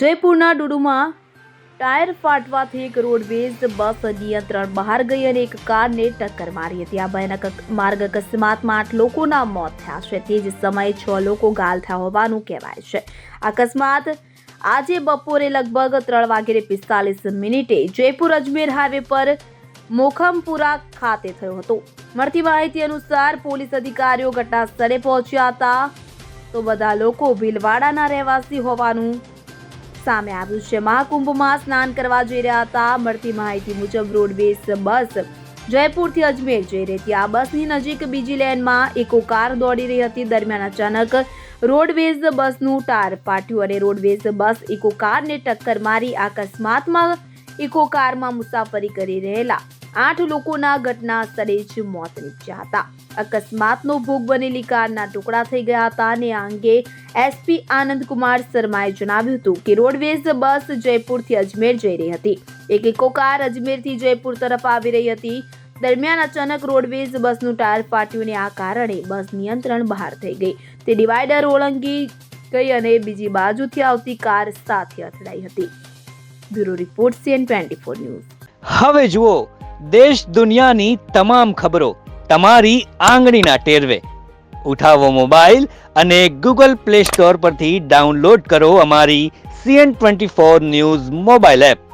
જયપુરના ડુડુમાં tyre ફાટવાથી એક roadways બસ નિયંત્રણ બહાર ગઈ અને એક કારને ટક્કર મારી હતી. આ ભયાનક માર્ગ અકસ્માતમાં 8 લોકોના મોત થયા છે. તે જ સમયે 6 લોકો ઘાયલ થયા હોવાનું કહેવાય છે. અકસ્માત આજે બપોરે લગભગ 3:45 જયપુર અજમેર હાઈવે પર મોખમપુરા ખાતે થયો હતો. મળતી માહિતી અનુસાર પોલીસ અધિકારીઓ ઘટના સ્થળે પહોંચ્યા હતા તો બધા લોકો ભીલવાડાના રહેવાસી હોવાનું સામે આવ્યું છે. મહાકુંભમાં સ્નાન કરવા જઈ રહ્યા હતા. મળતી માહિતી મુજબ રોડવેઝ બસ જયપુરથી અજમેર જઈ રહી હતી. આ બસની નજીક બીજી લેનમાં ઇકો કાર દોડી રહી હતી. દરમિયાન અચાનક રોડવેઝ બસનું ટાયર ફાટ્યું અને રોડવેઝ બસ ઇકો કારને ટક્કર મારી. અકસ્માતમાં ઇકો કારમાં મુસાફરી કરી રહેલા 8 લોકોના ઘટના સ્થળે જ મોત નીપજ્યા હતા. અકસ્માતનો ભોગ બનેલી કારના ટુકડા થઈ ગયા હતા અને આ અંગે એસપી આનંદકુમાર શર્માએ જણાવ્યું હતું કે રોડવેઝ બસ જયપુરથી અજમેર જઈ રહી હતી. એક ઇકો કાર અજમેરથી જયપુર તરફ આવી રહી હતી. દરમિયાન અચાનક રોડવેઝ બસનું ટાયર ફાટ્યું અને આ કારણે બસ નિયંત્રણ બહાર થઈ ગઈ. તે ડિવાઈડર ઓળંગી ગઈ અને બીજી બાજુથી આવતી કાર સાથે અથડાઈ હતી. Bureau report CN24 news. હવે જુઓ દેશ દુનિયાની તમામ ખબરો તમારી આંગળીના ટેરવે. ઉઠાવો મોબાઈલ અને Google Play Store પરથી ડાઉનલોડ કરો અમારી CN24 ન્યૂઝ મોબાઈલ એપ.